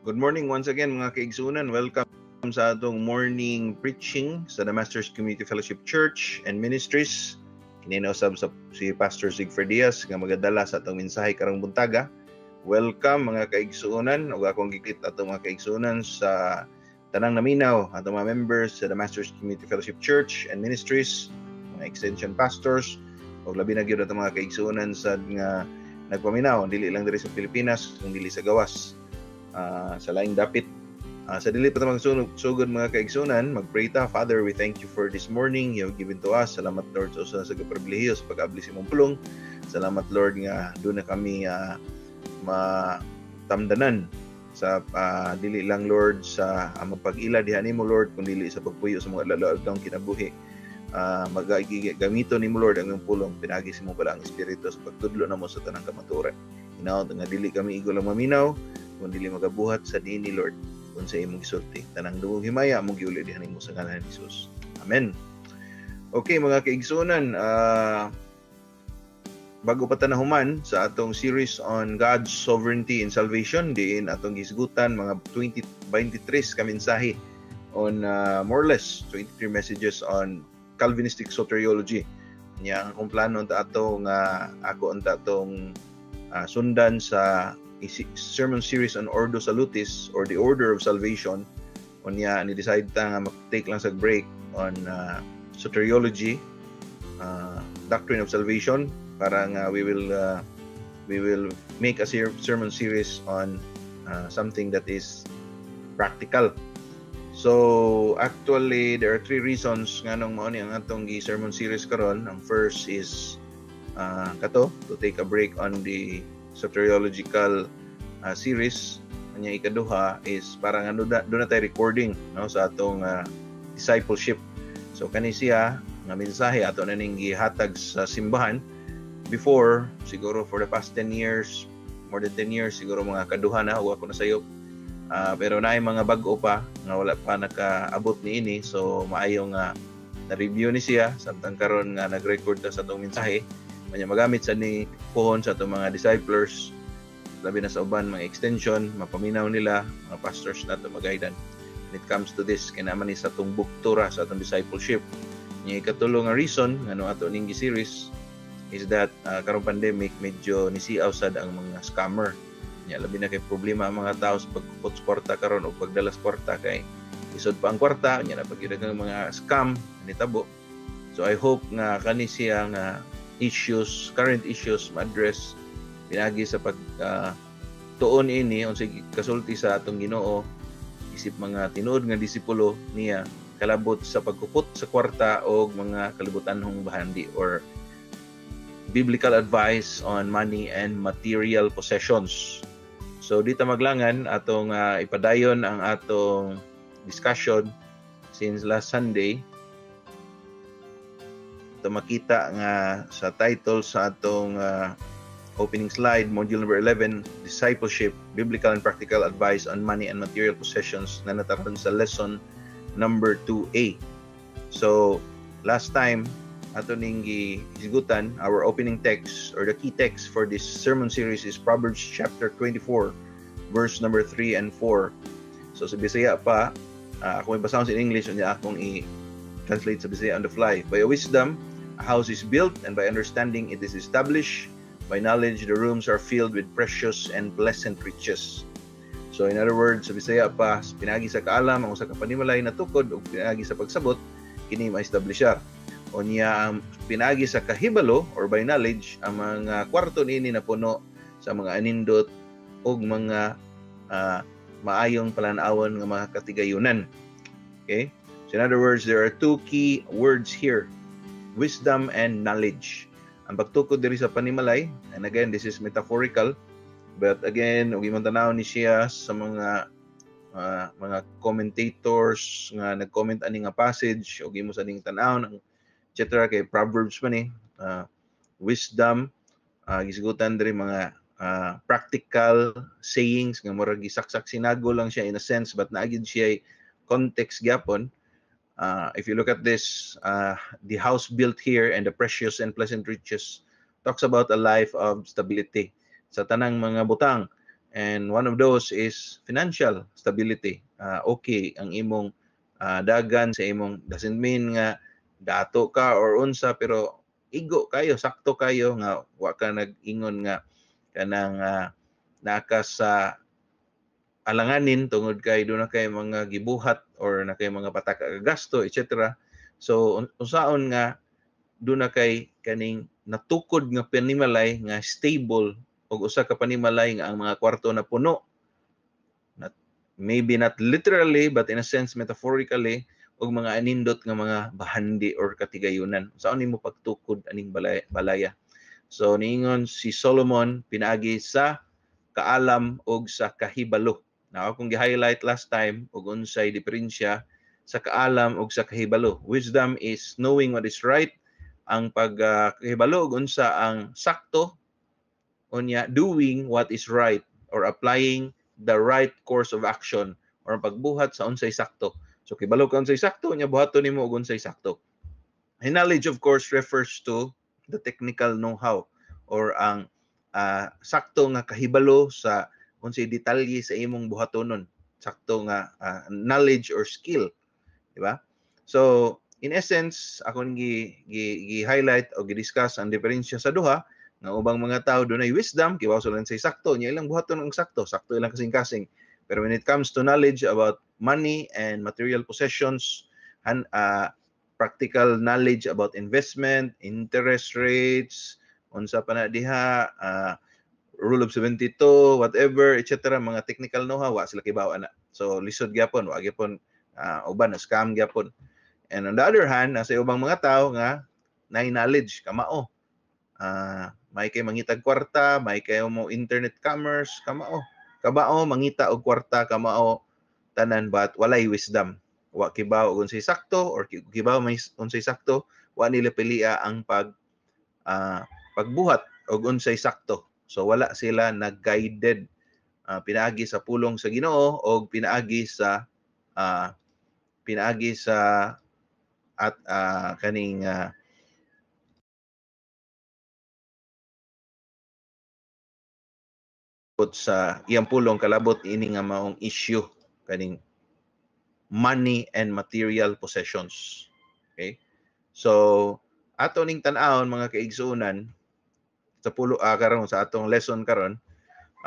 Good morning once again mga kaigsunan. Welcome sa atong morning preaching sa The Masters Community Fellowship Church and Ministries. Kininausab sa si Pastor Sigfred Diaz nga magadala sa atong mensahe karong buntaga. Welcome mga kaigsunan ug akong gikit atong mga kaigsunan sa tanang naminaw atong mga members sa The Masters Community Fellowship Church and Ministries, mga extension pastors ug labi na gyud atong mga kaigsunan sa nga nagpaminaw dili lang diri sa Pilipinas kundi dili sa gawas. Sa laing dapit sa dili pa ta magsugod mga kaigsunan, mag-pray ta. Father, we thank you for this morning you have given to us. Salamat Lord sa usa sa pribilehiyo sa pag-abli sa imong pulong. Salamat Lord nga doon na kami matamdanan sa dili lang Lord sa mapag-ila diha nimo Lord kun dili sa pagpuyo sa mga lalaang kinabuhi. Gamito nimo Lord ang imong pulong pinagi sa imong balang espiritu sa pagtudlo namo sa tanang kamatuoran. Hinaot nga dili kami igol lang maminaw kung dili magabuhat sa dini Lord kung sa imong gisulti tanang dungog himaya mo giuli dihan nimo sa ngalan ni Jesus. Amen. Okay mga kaigsunan, bago pa tanahuman sa atong series on God's sovereignty and salvation, diin atong gisgutan mga 23 ka mensahe on more or less 23 messages on Calvinistic soteriology. Nya ang plano ta atong ako unta atong sundan sa sermon series on Ordo Salutis or the Order of Salvation. Unya ni decide ta nga mag-take lang sa break on soteriology, doctrine of salvation, para nga we will make a sermon series on something that is practical. So actually there are three reasons nganong mao ni ang atong sermon series karon. Ang first is to take a break on the soteriological series. Anya ikaduha is para nga doon na tayo recording no sa atong discipleship. So kani siya nga mensahe ato na ning gihatag sa simbahan before, siguro for the past 10 years, more than 10 years siguro mga kaduha na ako na sayop. Pero naay mga bag-o pa nga wala pa nakaabot niini, so maayo nga na-review ni siya samtang karon nga nag-record ta sa atong mensahe. Kanya magamit sa ni pohon sa itong mga disciplers, labi na sa uban mga extension, mapaminaw nila, mga pastors na ito mag-guidan when it comes to this. Kinaman ni sa itong buktura sa itong discipleship. Yung ikatulong nga reason nga no ato ning series is that karong pandemic medyo nisiaw sad ang mga scammer. Nya labi na kay problema ang mga tao sa pagkupot sa kwarta karon o pagdala sa kwarta kay isod pa ang kwarta, nya na pagiragang mga scam nitabo. So I hope nga kani siya nga current issues ma-address pinagi sa pag tuon ini unsay kasulti sa atong Ginoo isip mga tinuod nga disipulo niya kalabot sa pagkupot sa kwarta o mga kalibutanhong bahandi or biblical advice on money and material possessions. So dito maglangan atong ipadayon ang atong discussion since last Sunday. Ito makita nga sa title sa atong opening slide, module number 11, Discipleship, Biblical and Practical Advice on Money and Material Possessions, na nataron sa lesson number 2A. So last time ato ning gisgutan, our opening text or the key text for this sermon series is Proverbs chapter 24 verse number 3 and 4. So sa Bisaya pa, ako may basahon sa English unya akong i-translate sa Bisaya on the fly. By wisdom a house is built, and by understanding it is established. By knowledge the rooms are filled with precious and pleasant riches. So in other words, sa Bisaya pa, pinagi sa kaalam ang usa ka panimalay na tukod ug pinagi sa pagsabot kini ma-establishar. Unya ang pinagi sa kahibalo or by knowledge, ang mga kwarto niini napuno sa mga anindot ug mga maayong palan-awon nga mga katigayunan. Okay? So in other words, there are two key words here: wisdom and knowledge. Ang pagtukod diri sa panimalay, and again this is metaphorical, but again ug imong tanaw ni siya sa mga commentators nga nag-comment ani nga passage ug imo sa ning tanaw ng etc. kay Proverbs man ni wisdom, gisigutan diri mga practical sayings nga murag gisaksak sinago lang siya in a sense, but naagid siya context gyapon. If you look at this, the house built here and the precious and pleasant riches talks about a life of stability sa tanang mga butang And one of those is financial stability. Okay ang imong dagan sa imong, doesn't mean nga dato ka or unsa, pero igo kayo, sakto kayo nga wa ka nag-ingon nga kanang naka sa alanganin tungod kay doon na kay mga gibuhat or na kay mga pataka gasto, etc. So unsaon nga doon na kay kaning natukod nga panimalay nga stable og usa ka panimalay nga ang mga kwarto na puno, maybe not literally but in a sense metaphorically, og mga anindot nga mga bahandi or katigayunan. Saan nimo pagtukod aning balaya? So niingon si Solomon pinaagi sa kaalam og sa kahibalo. Now akong gi-highlight last time og unsay diferensya sa kaalam og sa kahibalo. Wisdom is knowing what is right. Ang pagkahibalo og unsa ang sakto, unya doing what is right or applying the right course of action or pagbuhat sa unsay sakto. So kibalo ka unsay sakto, unya buhaton nimo og unsay sakto. And knowledge of course refers to the technical know-how or ang sakto nga kahibalo sa unsay detalye sa imong buhatonon, sakto nga knowledge or skill, di ba? So in essence ako gi-highlight o gi-discuss ang diferensya sa duha nga ubang mga tao dunay wisdom kibaw sila sa sakto nya ilang buhaton ang sakto ilang kasing-kasing, pero when it comes to knowledge about money and material possessions and practical knowledge about investment, interest rates, unsa pa na diha, rule of 72, whatever, etc. Mga technical know-how, wa sila kibaw ana. So lisod gyapon, wa gyapon uban na scam gyapon. And on the other hand, nasa ubang mga tao nga nay knowledge kamao. May kay mangitag kwarta, may kay mo internet commerce kamao. Kabao mangita og kwarta kamao tanan, but walay wisdom. Wa kibaw og unsay sakto or kibaw may unsay sakto, wa nila pilia ang pagbuhat og unsay sakto. So wala sila nag-guided pinaagi sa pulong sa Ginoo og pinaagi sa at kaning sa iyang pulong kalabot ini nga maong issue kaning money and material possessions. Okay? So ato ning tan-awon mga kaigsuonan sa pulo karon sa atong lesson karon,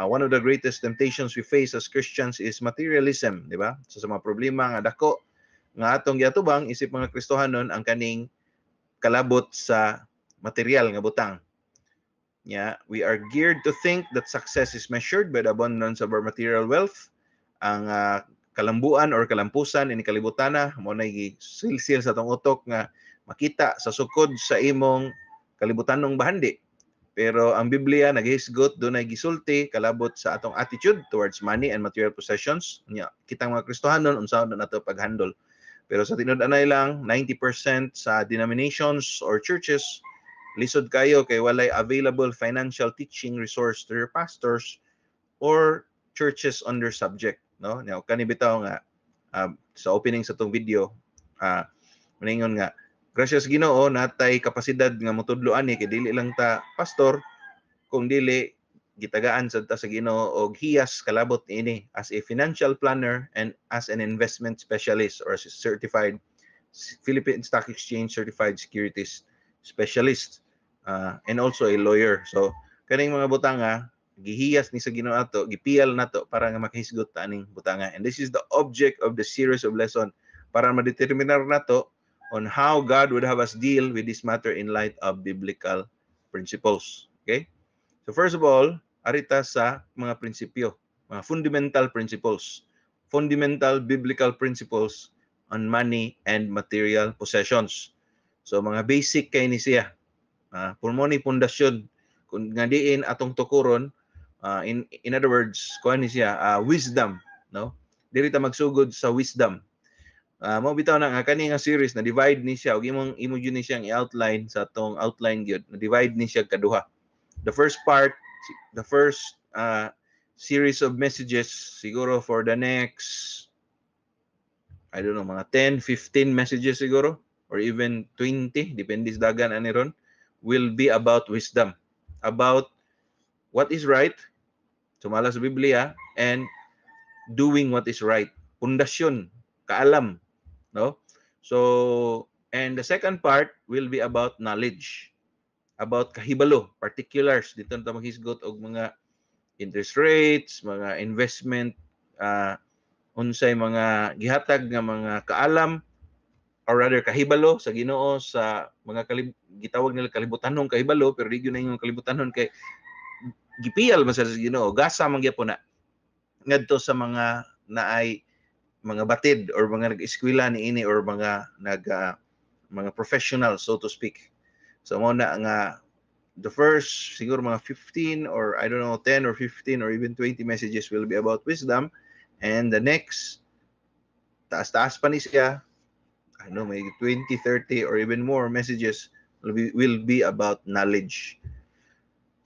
one of the greatest temptations we face as Christians is materialism, di ba? So sa mga problema nga dako nga atong giatubang isip mga Kristohanon ang kaning kalabot sa material nga butang. Yeah, we are geared to think that success is measured by the abundance of our material wealth. Ang kalambuan or kalampusan ini kalibutana mo na gisilsil sa atong utok nga makita sa sukod sa imong kalibutanong bahandi. Pero ang Biblia naghisgot dunay gisulti kalabot sa atong attitude towards money and material possessions. Nya kitang mga Kristohanon unsaon na nato paghandle. Pero sa tinud-anay lang 90% sa denominations or churches lisod kayo kay walay available financial teaching resource to your pastors or churches on their subject, no? Now kani bitaw nga sa opening sa tong video maningon nga gracias Ginoo natay kapasidad nga motudlo ani kay dili lang ta pastor kung dili gitagaan sad ta sa Ginoo og hiyas kalabot ini as a financial planner and as an investment specialist or as a certified Philippine Stock Exchange certified securities specialist and also a lawyer. So kaning mga butanga gihiyas ni sa Ginoo ato, gipiyal nato para nga makahisgot ta aning butanga. And this is the object of the series of lesson para ma-determinar nato on how God would have us deal with this matter in light of biblical principles. Okay? So first of all, arita sa mga prinsipyo, mga fundamental principles, fundamental biblical principles on money and material possessions. So mga basic kay ni siya. Pulmoni pundasyon kung nga diin atong tukuron, in other words kuan ni siya wisdom, no? Diri ta magsugod sa wisdom. Mo bitaw na nga kani nga series na divide ni siya og imo gyud ni siyang i-outline sa atong outline gyud, na divide ni siya kaduha. The first part, the first series of messages siguro for the next I don't know mga 10, 15 messages siguro or even 20 depende sa dagan ani ron, will be about wisdom, about what is right, Sumala sa Biblia and doing what is right. Pundasyon, kaalam, no? So, and the second part will be about knowledge, about kahibalo, particulars. Dito na maghisgot og mga interest rates, mga investment, unsay mga gihatag nga mga kaalam, or rather kahibalo sa Ginoo sa mga gitawag nila kalibutanhong kahibalo, pero di gyud na yung kalibutanhon kay gipiyal man sa Ginoo, gasa man gyapon na ngadto sa mga naay mga batid or mga nag-eskwela niini or mga mga professional, so to speak. So mo na nga the first siguro mga 15 or I don't know 10 or 15 or even 20 messages will be about wisdom, and the next taas-taas pa ni siya, I know may 20, 30 or even more messages will be about knowledge.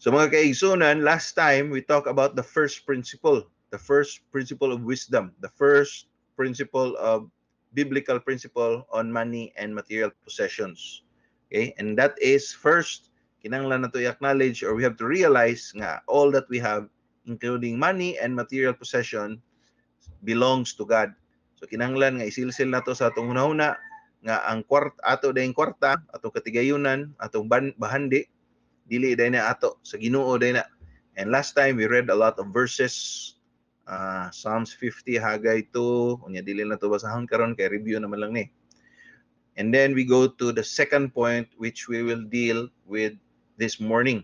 So mga kaigsunan, last time we talked about the first principle of wisdom, the first principle of biblical principle on money and material possessions. Okay? And that is first, kinahanglan nato i-acknowledge or we have to realize nga all that we have, including money and material possession, belongs to God. So kinahanglan nga isilsil nato sa atong hunahuna nga ang ato dayong kwarta, atong katigayunan, atong bahandi, dili day na ato sa Ginoo day na. And last time we read a lot of verses, Psalms 50, Haggai 2, unya dili na to basahon karon kay review naman lang ni. And then we go to the second point which we will deal with this morning.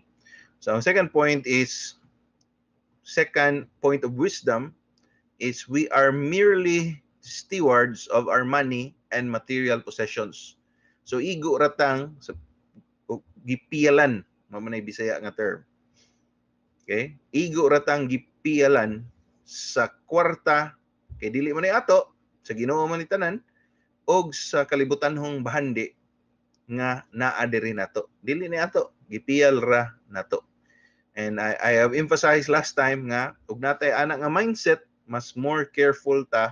So ang second point of wisdom is we are merely stewards of our money and material possessions. So igo ratang sa gipiyalan, mamanay Bisaya nga term. Okay? Igo ratang gipiyalan sa kwarta kay dili man ato, sa Ginoo man tanan, og sa kalibutanhong bahandi nga naa diri nato. Dili ni ato, gipiyal ra nato. And I have emphasized last time nga ug natay ana nga mindset, mas more careful ta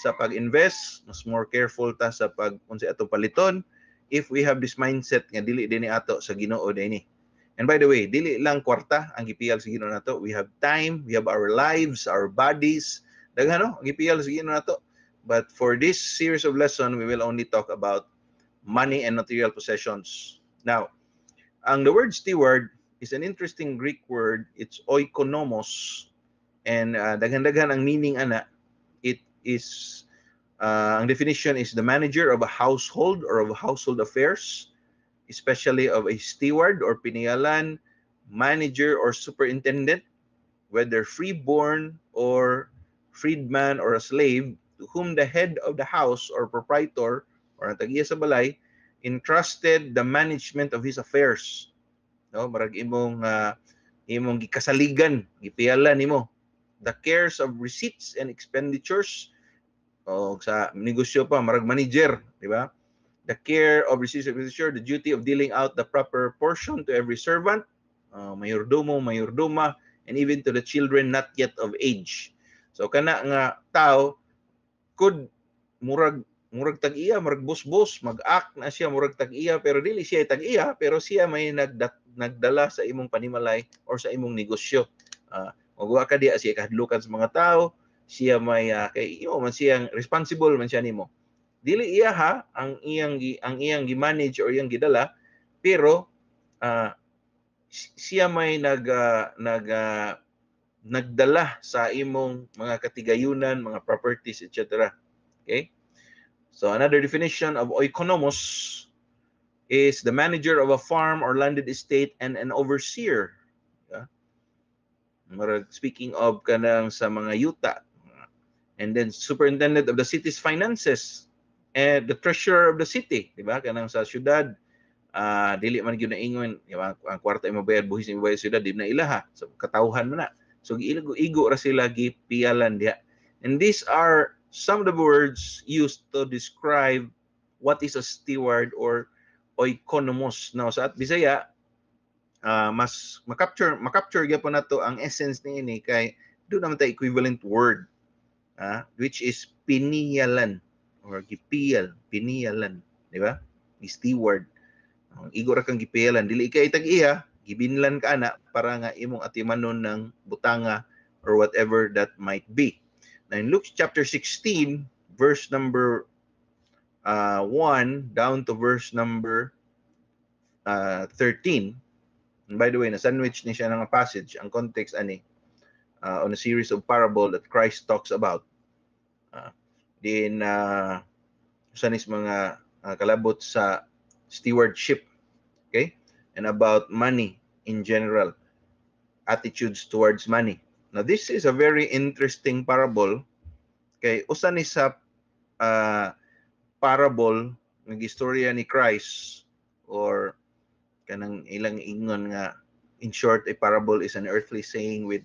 sa pag-invest, mas more careful ta sa pag unsay ato paliton if we have this mindset nga dili dinhi ato sa Ginoo dinhi. And by the way, dili lang kwarta ang gipiyal sa Ginoo nato. We have time, we have our lives, our bodies. Daghan no, ang gipiyal sa Ginoo nato. But for this series of lesson, we will only talk about money and material possessions. Now, the word steward is an interesting Greek word. It's oikonomos. And daghan-daghan ang meaning ana. It is, ang definition is the manager of a household or of household affairs, especially of a steward or pinialan, manager or superintendent, whether freeborn or freedman or a slave, to whom the head of the house or proprietor or ang tagiya sa balay entrusted the management of his affairs. No, marag imong gikasaligan, gipialan nimo the cares of receipts and expenditures, o sa negosyo pa marag manager, di ba? The care of receipts and expenditure, the duty of dealing out the proper portion to every servant, mayordomo, mayordoma, and even to the children not yet of age. So kana nga tao could murag tag-iya, murag bus-bus, mag-act na siya murag tag-iya, pero dili siya tag-iya, pero siya may nagdala sa imong panimalay or sa imong negosyo. Magwa ka diya siya kahadlukan sa mga tao, siya may kay imo man siyang responsible man siya nimo. Dili iya ha ang iyang gi-manage or iyang gidala, pero siya may nagdala sa imong mga katigayunan, mga properties, etc. Okay? So another definition of oikonomos is the manager of a farm or landed estate and an overseer. Speaking of kanang sa mga yuta, and then superintendent of the city's finances and the treasurer of the city, di ba? Kanang sa syudad, dili man gyud na ingon, di ba? Ang kwarta imo bayad, buhis imo bayad syudad, di na ilaha. So katawhan man na. So igo ra sila gipialan diha. And these are some of the words used to describe what is a steward or oikonomos. Now sa Bisaya, mas makapture gyapon nato ang essence niini kay do naman ta equivalent word, which is piniyalan or gipiyal, piniyalan, di ba? Steward. Igo ra kang gipiyalan, dili kay tag-iya, gibinlan ka ana para nga imong atimanon ng butanga or whatever that might be. Now in Luke chapter 16, verse number 1 down to verse number 13. And by the way, na-sandwich ni siya ng passage. Ang context ani on a series of parable that Christ talks about. Usanis mga kalabot sa stewardship, okay? And about money in general, attitudes towards money. Now this is a very interesting parable. Kay usa ni sa parable ng istorya ni Christ, or kanang ilang ingon nga, in short, a parable is an earthly saying with,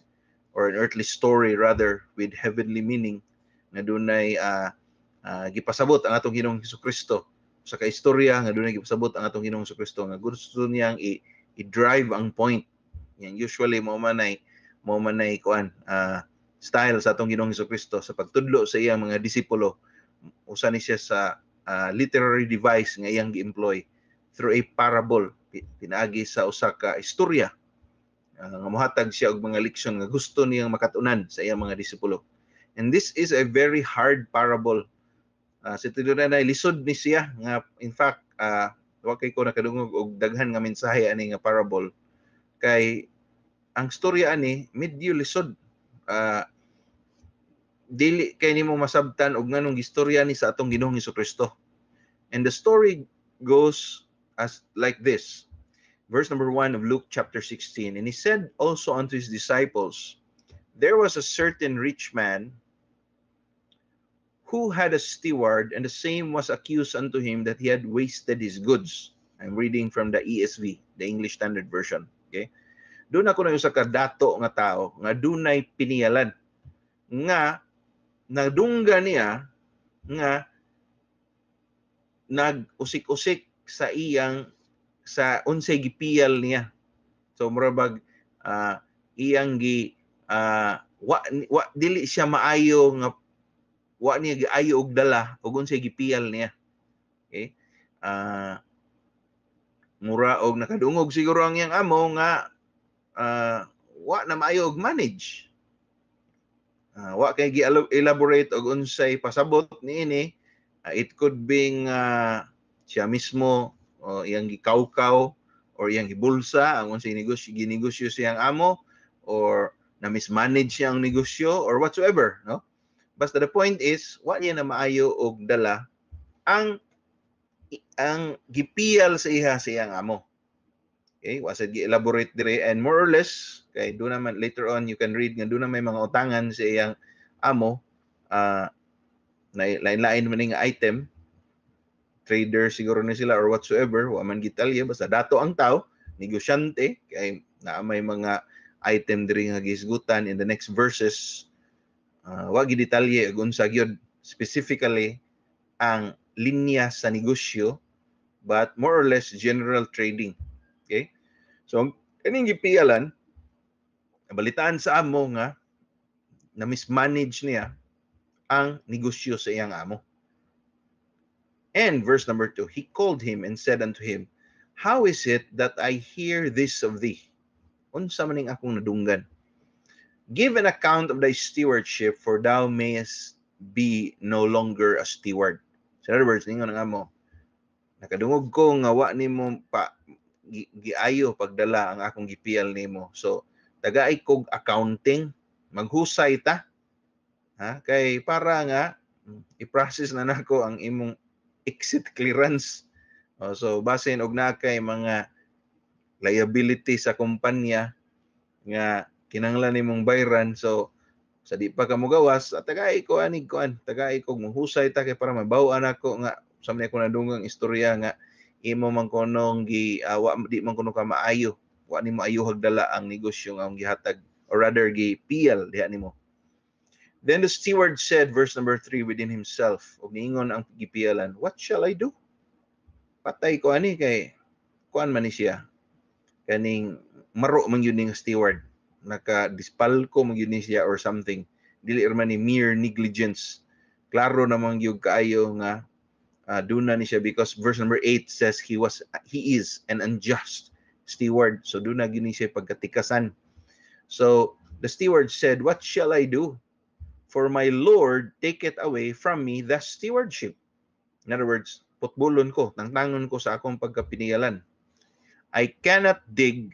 or an earthly story rather, with heavenly meaning, nga dunay gipasabot ang atong Ginoong Hesukristo sa kaistorya, nga dunay gipasabot ang atong Ginoong Hesukristo nga gusto niyang i-drive ang point. Yan usually mo manay kuan style sa atong Ginoong Hesukristo sa pagtudlo sa iyang mga disipulo. Usa ni siya sa literary device nga iyang gi-employ through a parable, pinaagi sa usa ka istorya nga mohatag siya og mga leksyon nga gusto niyang makatunan sa iyang mga disipulo. And this is a very hard parable. Sa tidunay lisod ni siya nga, in fact, wa kay ko nakadungog og daghan nga mensahe ani nga parable, kay ang storya ani medyo lisod. Dili kay nimo masabtan og nganong gistorya ni sa atong Ginoong Hesukristo. And the story goes as like this. Verse number 1 of Luke chapter 16. And he said also unto his disciples, there was a certain rich man who had a steward, and the same was accused unto him that he had wasted his goods. I'm reading from the ESV, the English Standard Version. Okay? Doon ako na yung sa kadato nga tao, nga dunay piniyalan, nga nadungga niya, nga nag-usik-usik sa iyang, sa unsay gipiyal niya. So murabag iyang dili siya maayo nga, wa niya giayo og dala og unsay gipiyal niya. Okay? Mura og nakadungog siguro ang iyang amo nga wa na maayo og manage. Wa kay gi-elaborate og unsay pasabot niini. It could be siya mismo iyang gikawkaw or iyang gibulsa ang unsay ginegosyo siyang amo, or na mismanage siyang negosyo or whatsoever, no? Basta the point is, wa niya na maayo og dala ang gipiyal sa iyang amo. Okay, wa sad gi-elaborate dire, and more or less kay do naman later on you can read nga do na may mga utangan sa iyang amo, lain-lain man nga item, trader siguro na sila or whatsoever, wa man gitalya, basta dato ang tao, negosyante, kay naa may mga item diri nga gisgutan in the next verses. Wa gid detalye ug unsa gyud specifically ang linya sa negosyo, but more or less general trading. Okay? So kaning gipiyalan, nabalitaan sa amo nga na mismanage niya ang negosyo sa iyang amo. And verse number 2, he called him and said unto him, how is it that I hear this of thee? Unsa man ning akong nadunggan? Give an account of thy stewardship, for thou mayest be no longer a steward. So in other words, ningon nga mo, nakadungog ko nga wa nimo pa giayo pagdala ang akong gipiyal nimo. So tagaay kog accounting, maghusay ta. Kay para nga i-process na nako ang imong exit clearance. So basin og na kay mga liability sa kumpanya nga kinahanglan nimong bayran, so sa di pa ka mo gawas, tagay ko tagay ko mahusay ta kay para mabaw-an ako nga sa man ako nadunggang istorya nga imo man konong di man kuno ka maayo, wa nimo ayo hagdala ang negosyo nga ang gihatag, or rather gipiyal diha nimo. Then the steward said, verse number 3, within himself, og niingon ang gipiyalan, what shall I do? Patay ko ani kay kuan man ni siya, kaning maro man yun ning steward, naka-dispalko man yun siya or something, dili man ni mere negligence. Klaro namang yung kaayo nga duna ni siya, because verse number 8 says he is an unjust steward. So duna gini siya pagkatikasan. So The steward said, "What shall I do? For my Lord taketh away from me the stewardship." In other words, putbulon ko, tangtangon ko sa akong pagkapinigalan. I cannot dig.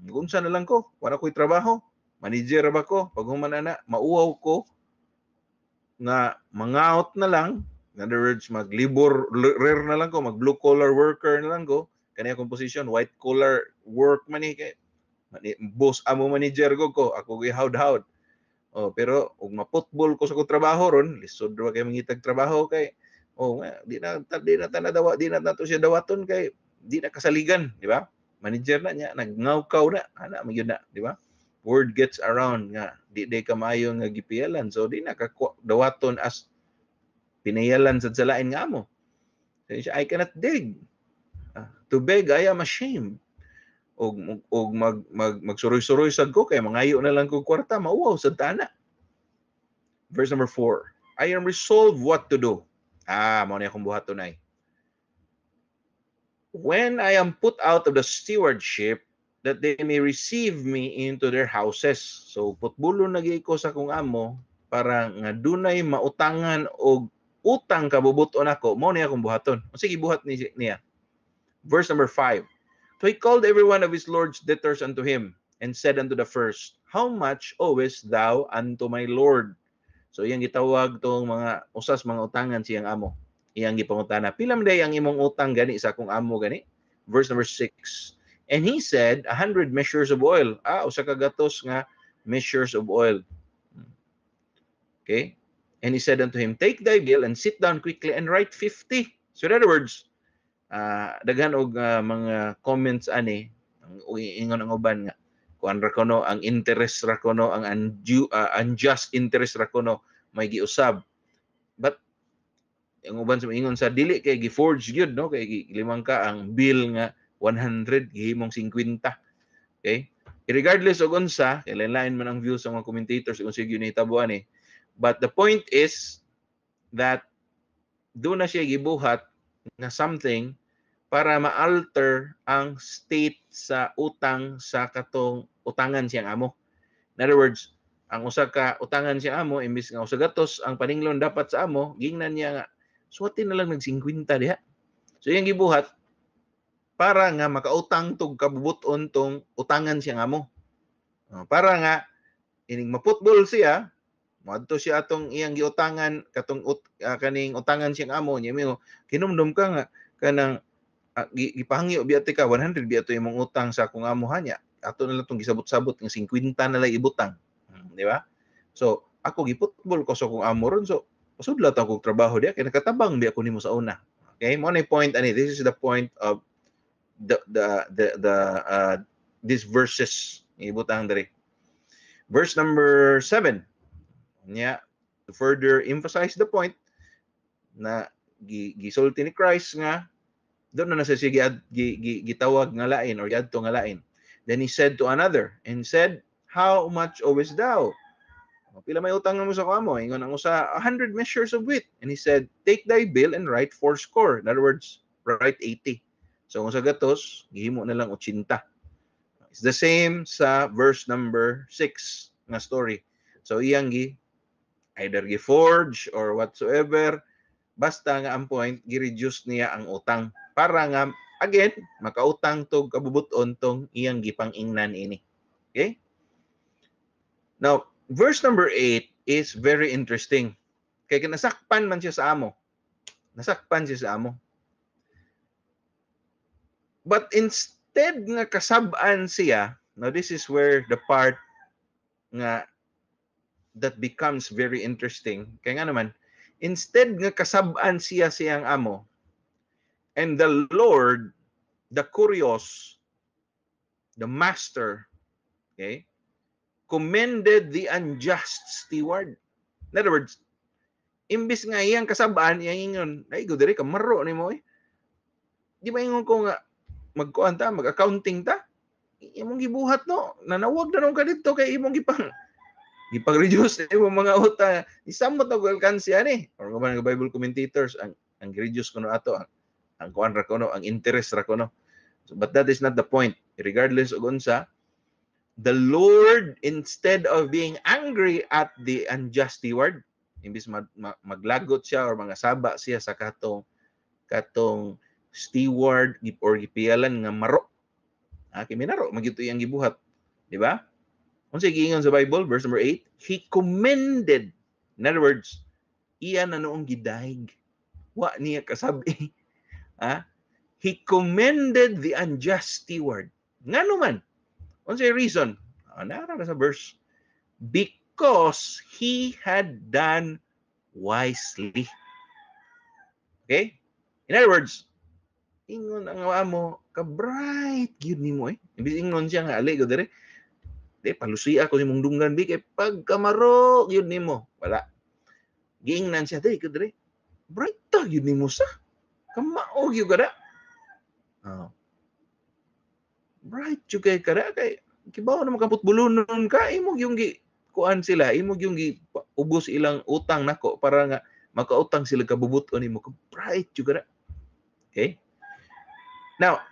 Unsa na lang ko, wala ko'y trabaho. Manager ba ko? Pag humanana, mauwaw ko nga mangaot na lang. In other words, maglibor rare na lang ko, mag blue collar worker na lang ko. Kanya akong position, white collar work man kay boss amo manager ko, ako gihawd-hawd. Oh, pero ug maputbol ko sa ko trabaho ron, lisod ra kay mangitag trabaho kay di na tanadawa, di na nato siya dawaton kay di na kasaligan, di ba? Manager na niya, nagnawkaw na, ana magyud na, di ba? Word gets around nga di ka maayo nga gipialan, so di na ka dawaton as pinayalan sa lain nga amo. So, I cannot dig. To beg, I am ashamed. Og magsuroy-suroy sad ko kay mangayo na lang ko kwarta, mauwaw sad tana. Verse number 4. I am resolved what to do. Mao ni akong buhat tunay. When I am put out of the stewardship, that they may receive me into their houses. So putbulo nagi ko sa kong amo para nga dunay mautangan og utang kabubuton ako, mao ni akong buhaton. Sige, buhat niya. Verse number 5. So he called every one of his lord's debtors unto him, and said unto the first, How much owest thou unto my lord? So iyang gitawag tong mga usas mga utangan siyang amo. Iyang gipangutana, pila man day ang imong utang gani sa akong amo gani? Verse number 6. And he said, 100 measures of oil. Usa ka gatos nga measures of oil. Okay? And he said unto him, Take thy bill and sit down quickly and write 50. So in other words, daghan og mga comments ani ang ingon ang uban nga kuan ra kono ang interest ra kono ang unjust interest ra kono may giusab, but ang uban sa ingon sa dili kay gi-forge gyud no, kay limang ka ang bill nga 100 gihimong 50. Okay, regardless og unsa kay lain man ang views sa mga commentators kung sige ni tabuan but the point is that do na siya gibuhat na something para ma-alter ang state sa utang sa katong utangan siyang amo. In other words, ang usa ka utangan siyang amo, imbis nga usa gatos ang paninglon dapat sa amo, gingnan niya nga, suwatin na lang nag-50 diha. So yung gibuhat, para nga makautang tog kabubuton tong utangan siyang amo. Para nga, ining maputbol siya, madto siya atong iyang giutangan katong kaning utangan siyang amo niya mo kinumdum ka nga kanang gipahangyo biya ka 100 biya to imong utang sa akong amo hanya ato na lang tong gisabot-sabot ng 50 na lang ibutang, di ba? So ako giputbol ko sa akong amo ron, so pasudlat ako trabaho diya kay nakatabang biya ko nimo sa una. Okay, mo na point ani, this is the point of these verses ibutang diri. Verse number 7. Yeah, to further emphasize the point na gisulti ni Christ nga doon na nasa siya gitawag nga lain or yadto nga lain. Then he said to another and said, How much owest thou? Pila may utang mo sa kamo? Ingon ang usa 100 measures of wheat. And he said, Take thy bill and write 40. In other words, write 80. So kung sa gatos, gihimo na lang 80. It's the same sa verse number 6 nga story. So iyang either gi-forge or whatsoever, basta nga ang point, gi-reduce niya ang utang para nga again makautang tog kabubuton tong iyang gipang-ingnan ini. Okay? Now, verse number 8 is very interesting. Kay nasakpan man siya sa amo. Nasakpan siya sa amo. But instead nga kasab-an siya, now this is where the part nga that becomes very interesting. Kaya nga naman, instead nga kasab-an siya siyang amo, and the Lord, the curious, the master, okay, commended the unjust steward. In other words, imbis nga iyang kasab-an, iyang ingon, ay, gudere ka, maro ni mo Di ba ingon ko nga, magkuhan ta, mag-accounting ta? Imong gibuhat no, nanawag na nung ka dito kay imong gipag-reduce yung mga utang. Isamot na alkansya ni. Or kung mga Bible commentators, ang reduce ko no ato, ang kuan ra ko no, ang interest ra ko no. So, but that is not the point. Regardless og unsa, the Lord, instead of being angry at the unjust steward, imbis maglagot siya or mga saba siya sa katong steward or gipialan nga maro. Minaro magito iyang gibuhat, di ba? Unsay giingon sa Bible, verse number 8, he commended. In other words, iyan na noong gidaig. Wa niya kasabi. He commended the unjust steward. Ngano man? Unsay reason? Nara sa verse. Because he had done wisely. Okay? In other words, ingon ang amo, ka-bright gyud nimo eh. Imbis ingon siya nga ali gyud dire. Palusi ako imong dunggan bi kay pagkamaro gyud nimo. Wala. Giingnan siya dire gyud dire. Bright ta gyud nimo sa. Kamao gyud kada. Bright jud kay kada kay kibaw na makaput bulunon ka imo yung kuan sila, imo yung ubos ilang utang nako para nga makautang sila kabubuton nimo. Bright jud kada. Okay? Now,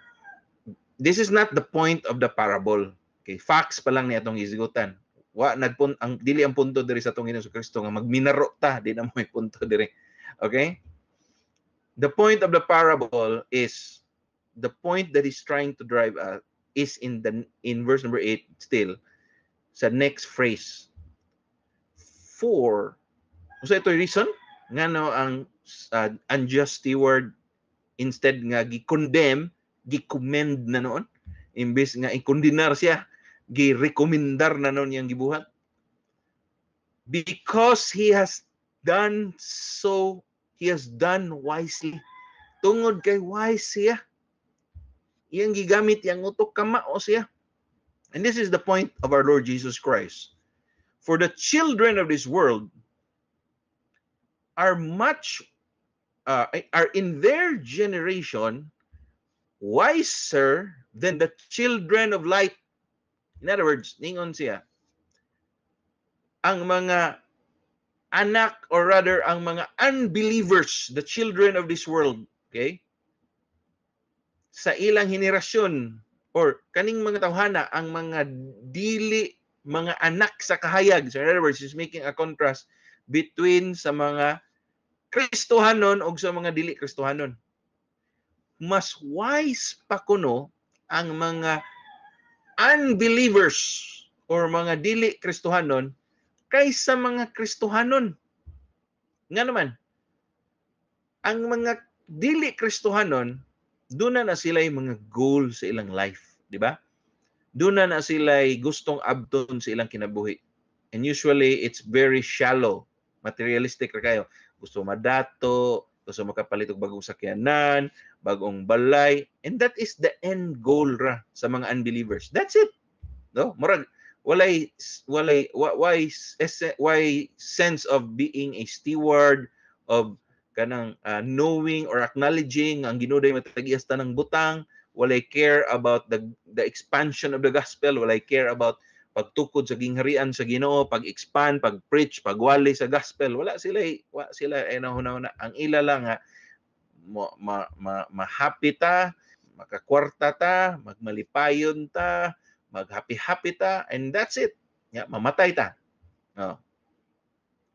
this is not the point of the parable. Okay, facts pa lang ni atong isigutan. Ang dili ang punto diri sa atong Ginoong Kristo nga magminaro ta, di na may punto diri. Okay? The point of the parable is the point that he's trying to drive at is in verse number 8 still sa next phrase. For so ito reason ngano ang unjust steward instead nga gi-condemn, gi-commend na noon imbes nga i-condenar siya, gi-rekomendar na noon yang gibuhat. Because he has done wisely. Tungod kay wise siya. Iyang gigamit yang utok kamao siya. And this is the point of our Lord Jesus Christ. For the children of this world are in their generation wiser than the children of light. In other words, ningon siya, ang mga anak, or rather, ang mga unbelievers, the children of this world, okay? Sa ilang henerasyon, or kaning mga tawhana, ang mga dili, mga anak sa kahayag. So in other words, he's making a contrast between sa mga Kristohanon o sa mga dili Kristohanon. Mas wise pa kuno ang mga unbelievers or mga dili Kristohanon kaysa mga Kristohanon. Nga naman, ang mga dili Kristohanon, doon na sila yung mga goal sa ilang life. Di ba? Doon na sila gustong abton sa ilang kinabuhi. And usually, it's very shallow. Materialistic ra kayo. Gusto madato, gusto makapalit og bagong sakyanan, bagong balay. And that is the end goal ra sa mga unbelievers. That's it. No? Murag, why sense of being a steward of kanang knowing or acknowledging ang Ginoo matagias tanang butang, walay care about the expansion of the gospel, walay care about pagtukod sa gingharian sa Ginoo, pag-expand, pag-preach, pagwali sa gospel. Wala sila nahuna-huna. Ang ila lang nga ma-happy ta, makakwarta ta, magmalipayon ta, mag-happy-happy ta, and that's it. Mamatay ta.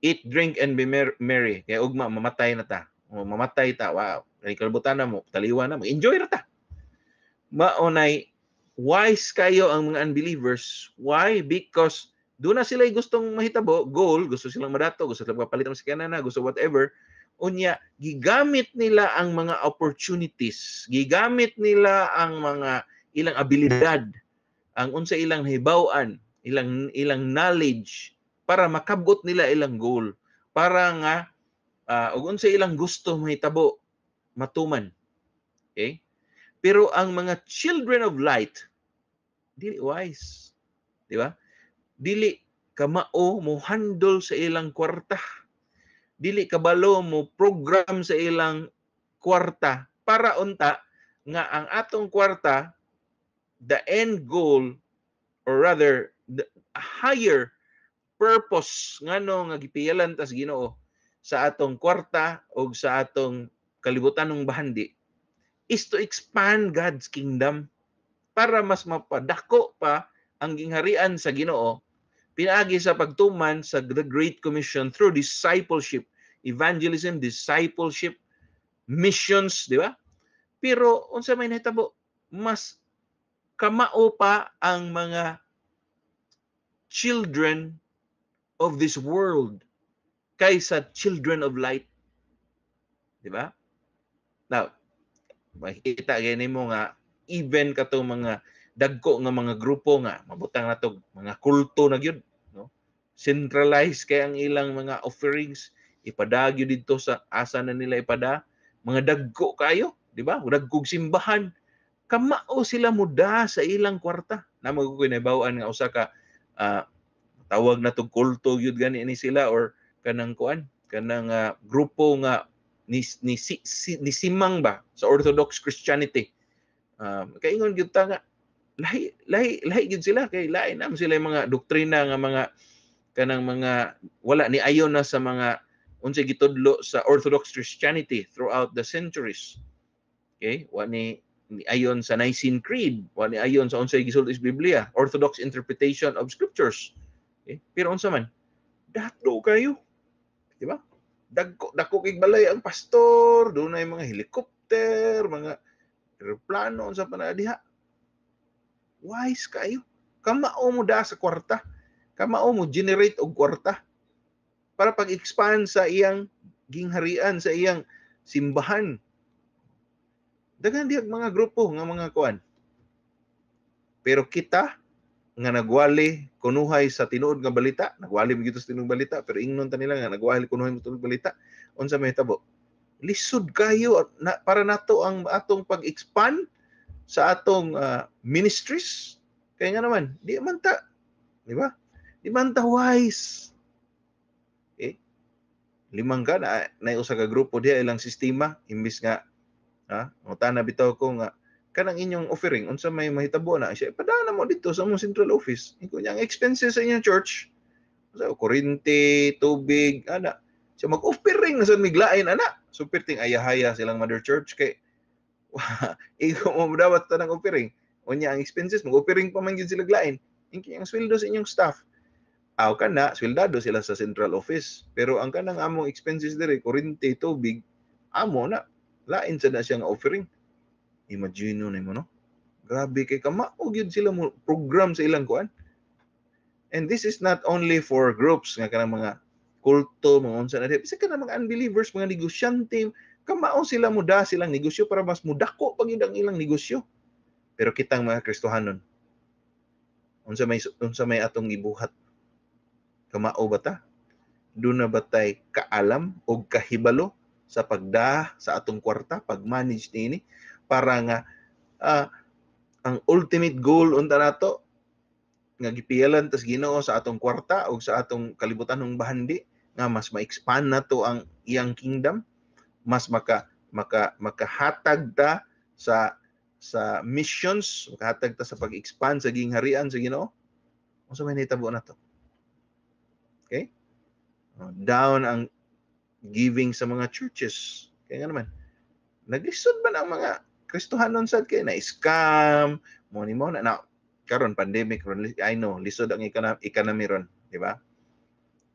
Eat, drink, and be merry. Kaya ugma, mamatay na ta. Mamatay ta. Wow. Kalibutan na mo, taliwan na mo. Enjoy na ta. Maunay, wise kayo ang mga unbelievers. Why? Because doon na sila gustong mahitabo, goal, gusto silang madato, gusto silang papalitan sa kanana, gusto whatever. Unya, gigamit nila ang mga opportunities. Gigamit nila ang mga ilang abilidad, ang unsa ilang hibaw-an, ilang knowledge para makabot nila ilang goal, para nga ug unsa ilang gusto mahitabo matuman. Okay? Pero ang mga children of light dili wise, di ba? Dili kamao mo handle sa ilang kwarta. Dili kabalo mo program sa ilang kwarta para unta nga ang atong kwarta, the end goal, or rather the higher purpose ngano nga gipiyalan tas Ginoo sa atong kwarta o sa atong kalibutanong bahandi is to expand God's kingdom para mas mapadako pa ang gingharian sa Ginoo pinaagi sa pagtuman sa the Great Commission through discipleship, evangelism, discipleship, missions, di ba? Pero unsa may nahitabo, mas kamao pa ang mga children of this world kaysa children of light. Di ba? Now, makikita gani mo nga even katong mga dagko nga mga grupo nga mabutang nato mga kulto na gyud, no? Centralized kay ang ilang mga offerings ipadagyo dito sa asa na nila ipada, mga dagko kayo, di ba? Dagkog simbahan. Kamao sila muda sa ilang kwarta. Na magkukunabawan nga usa ka tawag na tong kulto gyud gani ni sila or kanang kuan, kanang grupo nga ni simang ba sa Orthodox Christianity. Kaingon gyud ta nga lahi gyud sila kay lain na sila yung mga doktrina nga mga kanang mga wala ni ayon na sa mga unsay gitudlo sa Orthodox Christianity throughout the centuries. Okay? Wani ni ayon sa Nicene Creed, wani ayon sa unsay gisulti sa Biblia, Orthodox interpretation of scriptures. Okay? Pero unsa man, dato kayo. Di ba? Dako kay balay ang pastor, doon na mga helicopter, mga aeroplano sa panadiha. Wise kayo. Kamao mo da sa kwarta. Kamao mo generate og kwarta para pag-expand sa iyang gingharian, sa iyang simbahan. Daghan diag mga grupo nga mga kuan. Pero kita nga nagwali kunuhay sa tinuod nga balita, nagwali mo gito sa tinuod balita, pero ingnon ta nila nga nagwali kunuhay mo tinuod balita, unsa may tabo? Lisod kayo na, para nato ang atong pag-expand sa atong ministries. Kaya nga naman, di man ta, di ba? Di man ta wise. Okay? Limang ka na usa ka grupo diha ilang sistema imbis nga utana bitaw ko nga kanang inyong offering unsa may mahitabo na siya padana mo dito sa mong central office iko yang expenses sa inyong church sa kuryente, tubig ana siya mag-offering na sa miglain ana so perting ayahaya silang mother church kay iko mo dawat tanang offering unya ang expenses mag-offering pa man gyud sila glain inki ang sweldo sa inyong staff aw kana sweldado sila sa central office pero ang kanang among expenses dire kuryente, tubig amo na lain sa na siyang offering. Imagine mo no? Grabe kay kamao gyud sila mo program sa ilang kuan. And this is not only for groups nga kanang mga kulto, mga unsa na bisa kanang mga unbelievers, mga negosyante, kamao sila muda silang negosyo para mas mudako pag ang ilang negosyo. Pero kitang mga Kristohanon, unsa may atong gibuhat? Kamao ba ta? Doon na ba tay kaalam o kahibalo sa pagda sa atong kwarta, pag-manage nini para nga ang ultimate goal unta nato nga gipiyalan tas Ginoo sa atong kwarta o sa atong kalibutan ng bahandi nga mas ma-expand nato ang iyang kingdom, mas makahatag ta sa missions, makahatag ta sa pag-expand sa gingharian sa Ginoo. Unsa may nahitabo nato? Okay? Down ang giving sa mga churches. Kaya nga naman, naglisod ba ng mga Kristohanon sad kay na scam mo na karon pandemic ron I know lisod ang economy ron, di ba?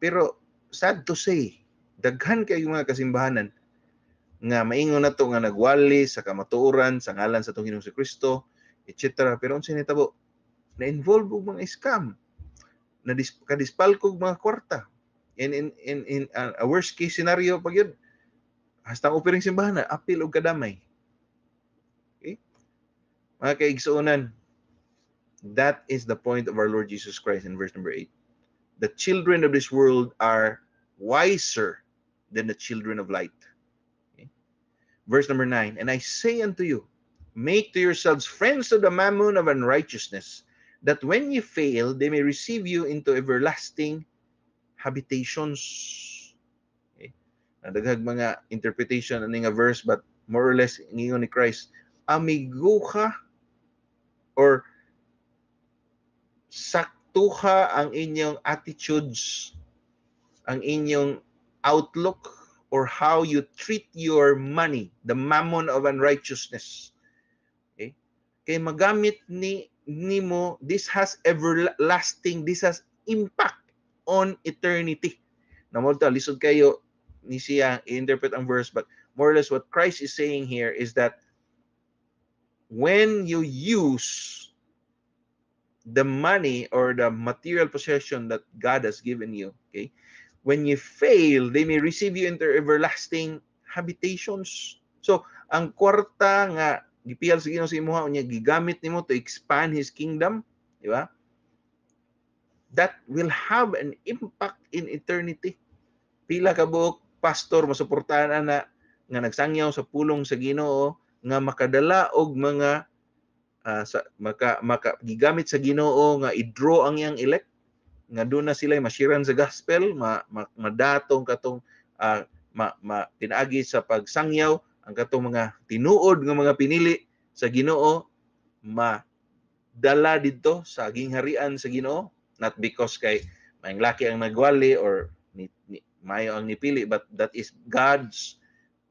Pero sad to say, daghan kay mga kasimbahanan nga maingon nato nga nagwali sa kamatuoran sa ngalan sa atong Ginoong Kristo, etc. Pero unsa nitabo? Na-involve og mga scam. Kadispalkog mga kwarta. In a worst case scenario pag yun, hasta ang offering simbahan na apil og kadamay. Okay? Mga kaigsuonan, that is the point of our Lord Jesus Christ in verse number 8. The children of this world are wiser than the children of light. Okay? Verse number 9, and I say unto you, make to yourselves friends of the mammon of unrighteousness, that when ye fail, they may receive you into everlasting habitations. Okay? Nadaghag mga interpretation ani nga verse, but more or less ingon ni Christ, amiguha or saktuha ang inyong attitudes, ang inyong outlook, or how you treat your money, the mammon of unrighteousness. Okay? Kay magamit ni nimo, this has everlasting, this has impact on eternity. Na mo ta lisod kayo ni siya i-interpret ang verse, but more or less what Christ is saying here is that when you use the money or the material possession that God has given you, okay, when you fail, they may receive you into everlasting habitations. So, ang kwarta nga gipiyal sa Ginoo sa imuha unya gigamit nimo to expand His kingdom, di ba? That will have an impact in eternity. Pila ka buok pastor masuportahan na nga nagsangyaw sa pulong sa Ginoo nga makadala og mga gigamit sa Ginoo nga i-draw ang iyang elect nga doon na sila masiran sa gospel, madatong katong pinaagi sa pagsangyaw ang katong mga tinuod nga mga pinili sa Ginoo madala didto sa gingharian sa Ginoo, not because kay maayong laki ang nagwali or maayo ang nipili, but that is God's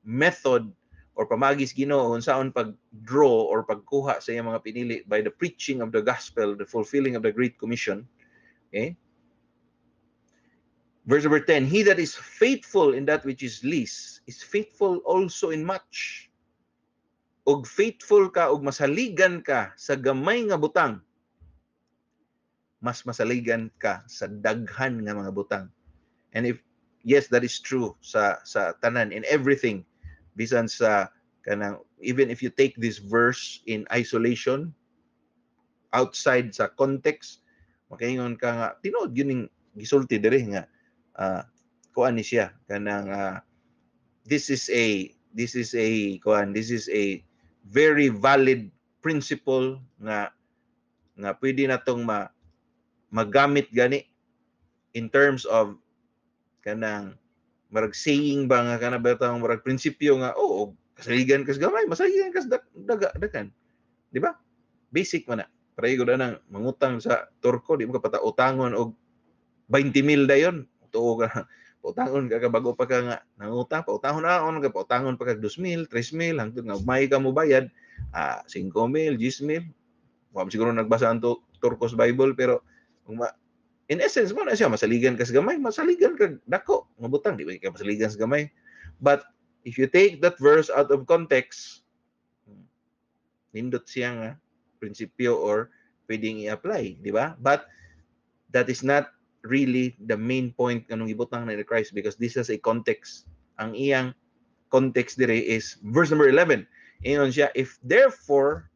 method or pamagis Ginoo unsaon pag-draw or pagkuha sa iyang mga pinili by the preaching of the gospel, the fulfilling of the Great Commission. Okay? Verse number 10, he that is faithful in that which is least is faithful also in much. Og faithful ka og masaligan ka sa gamay nga butang, mas masaligan ka sa daghan nga mga butang. And if yes, that is true sa tanan in everything, bisan sa kanang, even if you take this verse in isolation outside sa context, makaingon ka nga tinuod gyud gisulti diri nga kuan ni siya kanang this is a very valid principle nga pwede natong magamit gani in terms of kanang marag saying ba nga kana betang marag prinsipyo nga kasaligan kas gamay, masaligan kas dagan, di ba? Basic man na. Para igod nang mangutang sa turko, di mo ka patautangon og 20,000 dayon. Tuo ka pautangon ka bago pa ka nga nangutang, pautahon ka pautangon pa ka 2,000, 3,000 hangtod nga may ka mo bayad 5,000, 10,000. Wa siguro nagbasa ang Turkos Bible, pero in essence mo na siya masaligan ka sa gamay, masaligan ka dako nga butang, di ba ka masaligan sa gamay. But if you take that verse out of context, nindot siya nga prinsipyo or pwedeng i-apply, di ba? But that is not really the main point kanong ibutang na ni Christ, because this is a context. Ang iyang context dire is verse number 11. Ingon siya, if therefore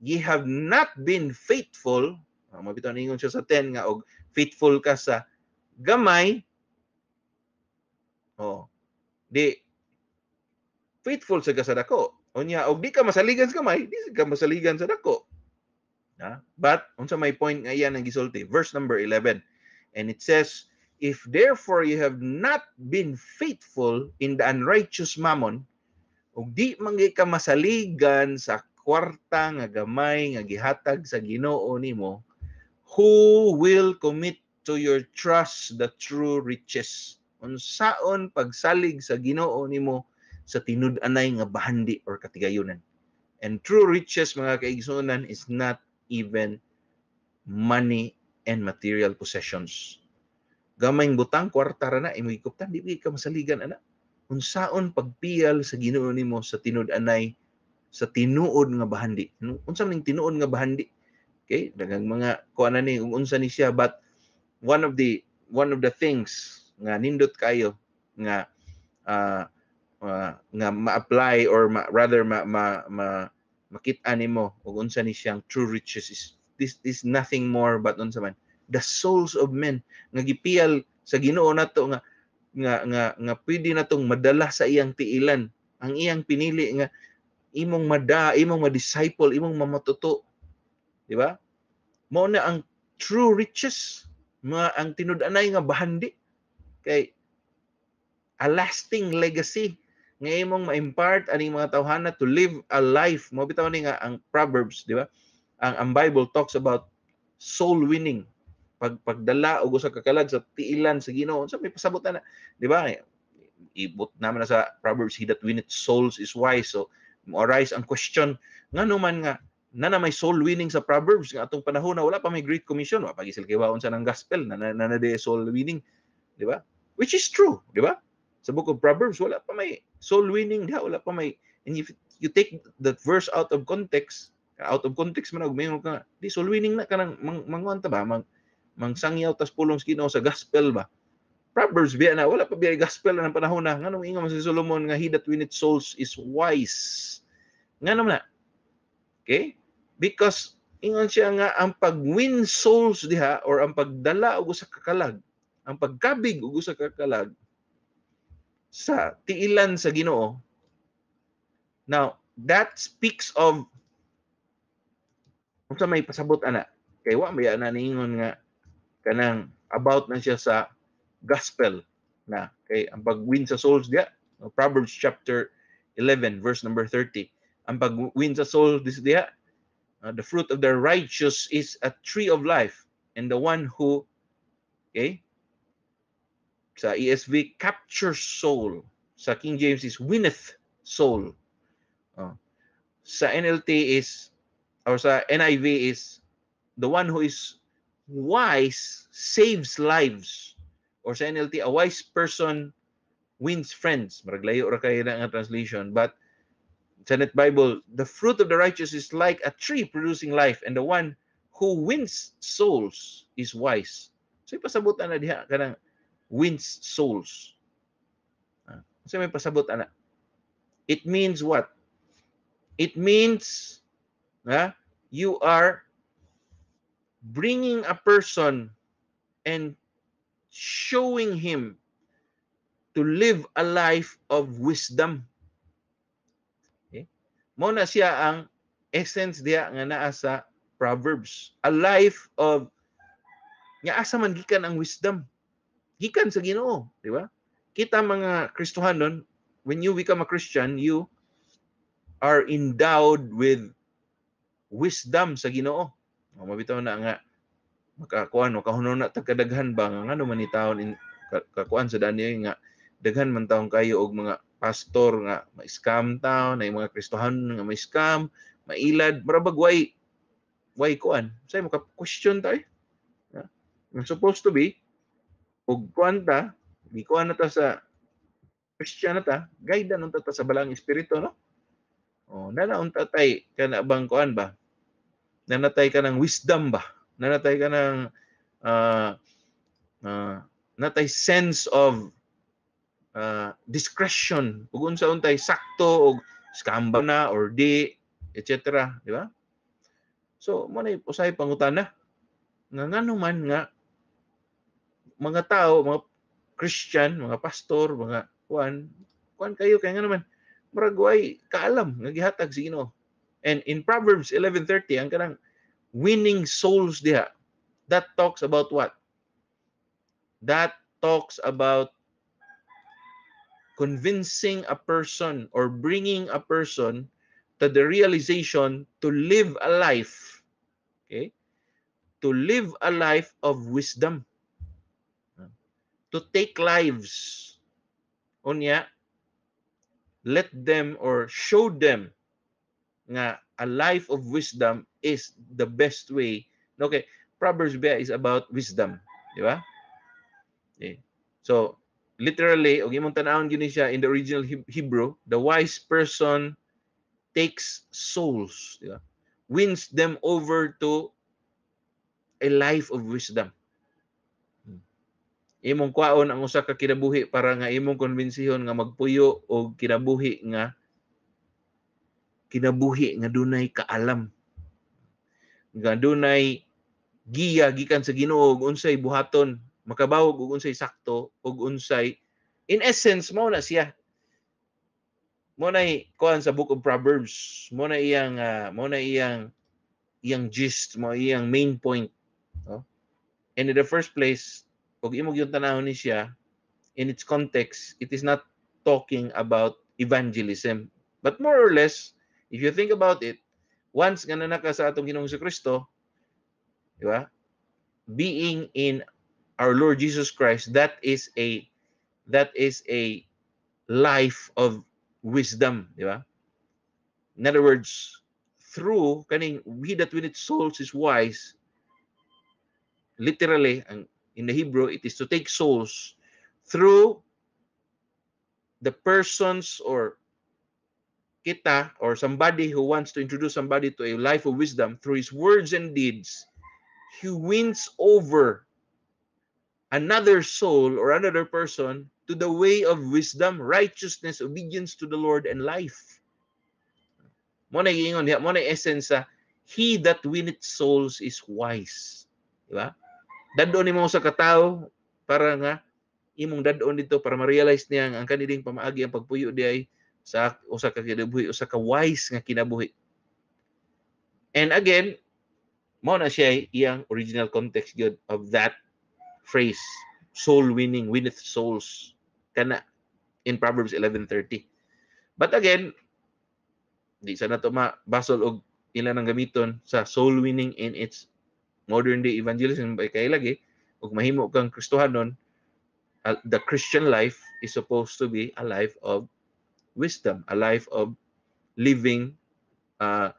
ye have not been faithful, mabitaw ningon siya sa 10 nga og faithful ka sa gamay, di faithful sa dako. Unya og di ka masaligan sa gamay, di ka masaligan sa dako. But unsa may point nga iyan ang gisulti, verse number 11. And it says, if therefore you have not been faithful in the unrighteous mammon, ug di man ka masaligan sa kwarta nga gamay nga gihatag sa Ginoo nimo, who will commit to your trust the true riches? Unsaon pagsalig sa Ginoo nimo sa tinud-anay nga bahandi or katigayunan? And true riches, mga kaigsunan, is not even money and material possessions. Gamayng butang, kwarta ra na, imoy kuptan, di ka masaligan, ana. Unsaon pagpiyal sa Ginoo nimo sa tinud-anay, sa tinuod nga bahandi. Unsa ning tinuod nga bahandi? Okay, daghang mga kuan ni unsa ni siya, but one of the things nga nindot kayo nga nga ma-apply or rather makita nimo ug unsa ni siyang true riches is this is nothing more but unsa man the souls of men nga gipiyal sa Ginoo nato nga pwede natong madala sa iyang tiilan, ang iyang pinili nga imong ma-disciple, imong mamatuto, di ba? Mao na ang true riches, ang tinud-anay nga bahandi kay a lasting legacy nga imong ma-impart aning mga tawhana to live a life. Mo bitaw ni nga ang Proverbs, di ba? Ang Bible talks about soul winning, pagdala og usa ka kalag sa tiilan sa Ginoo. Unsa may pasabot na, di ba? Ibot naman na sa Proverbs, he that winneth souls is wise. So mo arise ang question, ngano man nga na may soul winning sa Proverbs nga atong panahon na wala pa may Great Commission, wa pa gisil kiwaon sa nang gospel na de soul winning, di ba? Which is true, di ba? Sa book of Proverbs wala pa may soul winning, wala pa may, and if you take that verse out of context man og mayon ka di soul winning na kanang manguan ta ba mangsangyaw tas pulong sa Ginoo sa gospel ba. Proverbs biya na wala pa biya gospel na panahon na nganong ingon si Solomon nga he that winneth souls is wise. Nganong na? Okay? Because ingon siya nga ang pag-win souls diha or ang pagdala og usa ka kalag, ang pagkabig og usa ka kalag sa tiilan sa Ginoo. Now, that speaks of unsa may pasabot ana. Kay wa may ana niingon nga kanang about na siya sa gospel na kay ang pag-win sa souls diha, Proverbs chapter 11 verse number 30. Ang pag-win sa souls diha, the fruit of the righteous is a tree of life, and the one who, okay, sa ESV, captures soul. Sa King James is winneth soul. Sa NLT is, or sa NIV is, the one who is wise saves lives. Or sa NLT, a wise person wins friends. Maraglayo ra kayo na nga translation. But sa Net Bible, the fruit of the righteous is like a tree producing life, and the one who wins souls is wise. So, ipasabutan na diha kanang wins souls. So, may pasabot ana. It means what? It means you are bringing a person and showing him to live a life of wisdom. Mo na siya ang essence diya nga naa sa Proverbs. A life of nga asa man gikan ang wisdom. Gikan sa Ginoo, di ba? Kita mga Kristohanon, when you become a Christian, you are endowed with wisdom sa Ginoo. Mabitaw na nga makakuan o kahunon na tagkadaghan ba nga ano man ni taon in kakuan sa Daniel nga daghan man taong kayo og mga pastor nga ma-scam taon, na mga Kristohan nga ma-scam, mailad, marabag why kuan. Say mo ka question ta eh. It's supposed to be og kuan ta, di kuan na ta sa Christian na ta, guide na ta sa balang espiritu, no? Nanaon tatay kana bang kuan ba? Nanatay ka ng wisdom ba? Nanatay ka ng natay sense of discretion ug unsa untay sakto og scam ba na or di, etc. Di ba? So mo na usay pangutana nga ngano man nga mga tao, mga Christian, mga pastor, mga kuan kayo kay ngano man murag way kaalam nga gihatag sa Ginoo. And in Proverbs 11:30 ang kanang winning souls diha, that talks about what? That talks about convincing a person or bringing a person to the realization to live a life, okay? To live a life of wisdom. To take lives. Unya, let them or show them nga a life of wisdom is the best way. Okay, Proverbs is about wisdom, di ba? Okay. So, literally, og imong tan-awon gyud siya in the original Hebrew, the wise person takes souls, di ba? Wins them over to a life of wisdom. Imong kwaon ang usa ka kinabuhi para nga imong konbensihon nga magpuyo og kinabuhi nga dunay kaalam. Nga dunay giya gikan sa Ginoo ug unsay buhaton, makabawog og unsay sakto ug unsay in essence mao na siya. Mo na kuan sa book of Proverbs, mo na iyang gist, mo iyang main point, no? And in the first place, pag imong yung tanahon ni siya, in its context, it is not talking about evangelism. But more or less, if you think about it, once nga nanaka sa atong Ginoong Kristo, di ba? Being in our Lord Jesus Christ, that is a life of wisdom, di ba? In other words, through kaning he that winneth souls is wise. Literally, in the Hebrew, it is to take souls through the persons or kita or somebody who wants to introduce somebody to a life of wisdom through his words and deeds. He wins over another soul or another person to the way of wisdom, righteousness, obedience to the Lord, and life. Mo na giingon diha, mo na essence sa he that winneth souls is wise. Di ba? Dadon nimo sa katao para nga imong dadon dito para ma-realize niya ang kanilang pamaagi ang pagpuyo di ay sa usa ka kinabuhi, usa ka wise nga kinabuhi. And again, mo na siya iyang original context good of that phrase, soul winning, winneth souls, kana in Proverbs 11:30. But again, di sana to mabasol og ilan ang gamiton sa soul winning in its modern day evangelism kay lagi ug mahimo kang Kristohanon. The Christian life is supposed to be a life of wisdom, a life of living a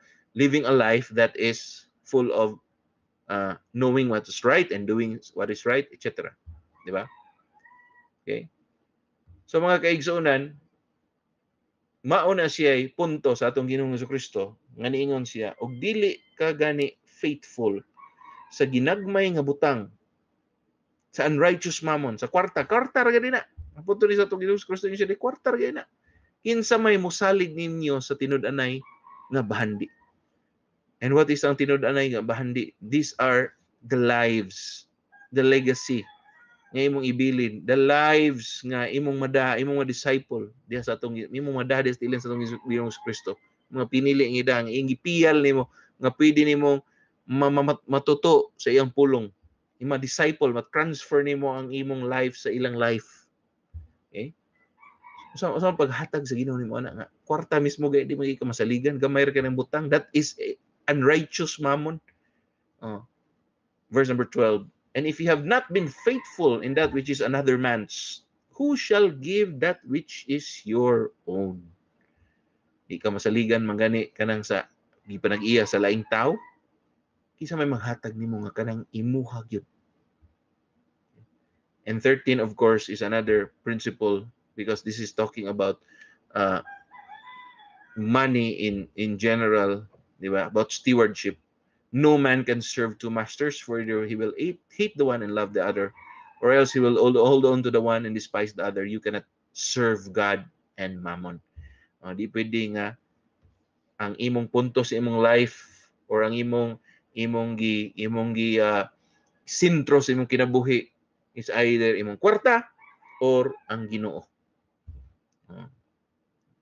life that is full of knowing what is right and doing what is right, etc. Di ba? Okay? So mga kaigsuonan, mauna siya punto sa atong Ginoong Jesucristo nga niingon siya, og dili ka gani faithful sa ginagmay nga butang, sa unrighteous mammon, sa kwarta ra gani na. Ang punto ni sa atong Ginoong Jesucristo niya siya, kwarta ra gani na. Kinsa may mosalig ninyo sa tinud-anay nga bahandi. And what is ang tinud-anay nga bahandi? These are the lives, the legacy nga imong ibilin, the lives nga imong mada, imong mga disciple diha sa atong imong mada sa tilin sa atong Ginoong Kristo. Mga pinili nga ida nga ingipiyal nimo nga pwede nimo matuto sa iyang pulong. Ima disciple, ma-transfer nimo ang imong life sa ilang life. Okay? So paghatag sa Ginoo nimo ana nga kwarta mismo gay di magi ka masaligan, gamay ra ka ng butang, that is unrighteous mammon. Verse number 12. And if you have not been faithful in that which is another man's, who shall give that which is your own? Di ka masaligan mangani kanang sa di pa nag-iya sa laing tao. Kisa may maghatag nimo nga kanang imuha gyud. And 13, of course, is another principle because this is talking about money in general, di ba? About stewardship. No man can serve two masters, for either he will hate the one and love the other, or else he will hold on to the one and despise the other. You cannot serve God and mammon. Di pwede nga ang imong punto sa imong life or ang imong sentro sa imong kinabuhi is either imong kwarta or ang Ginoo.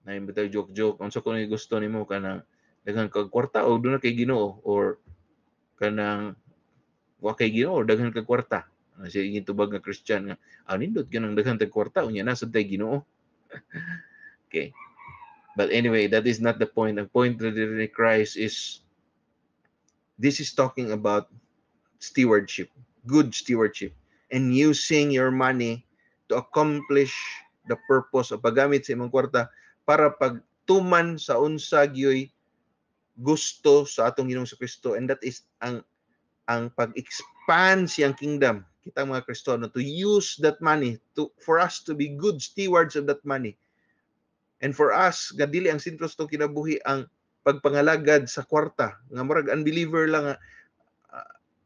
Na imbitaw joke unsa ko ni gusto nimo kanang daghang kag kwarta o doon na kay Ginoo, or kanang wa kay Ginoo or daghan kag kwarta. Siya gitubag nga Christian nga nindot ganang daghan kag kwarta unya na sad tay Ginoo. Okay. But anyway, that is not the point. The point of the Christ is this is talking about stewardship, good stewardship, and using your money to accomplish the purpose of paggamit sa imong kwarta para pagtuman sa unsa gyoy gusto sa atong Ginoong Kristo, and that is ang pag-expand siyang kingdom. Kita mga Kristiyano to use that money for us to be good stewards of that money. And for us, dili ang sentro sa kinabuhi ang pagpangalagad sa kwarta. Nga murag unbeliever lang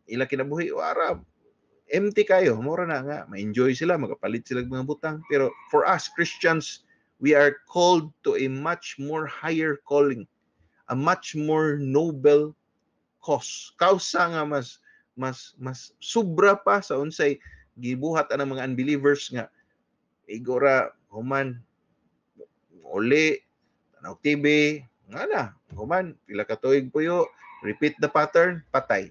ila kinabuhi wara empty kayo, mura na nga ma-enjoy sila, magapalit sila mga butang. Pero for us Christians, we are called to a much more higher calling, a much more noble cause. Kausa nga mas sobra pa sa unsay gibuhat ang mga unbelievers nga igora human uli tanaw TV nga na human pila ka tuig puyo, repeat the pattern, patay.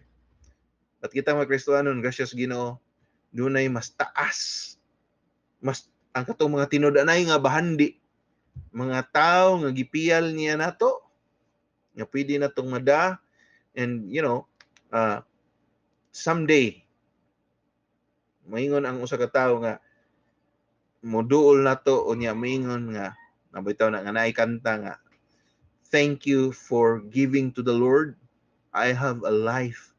At kita mga Kristiyano, gracias Ginoo, dunay mas taas, mas ang katong mga tinud-anay nga bahandi, mga tao nga gipiyal niya nato nga pwede natong mada, and someday moingon ang usa ka tawo nga moduol nato unya moingon nga nabitaw na nga naay kanta nga thank you for giving to the Lord. I have a life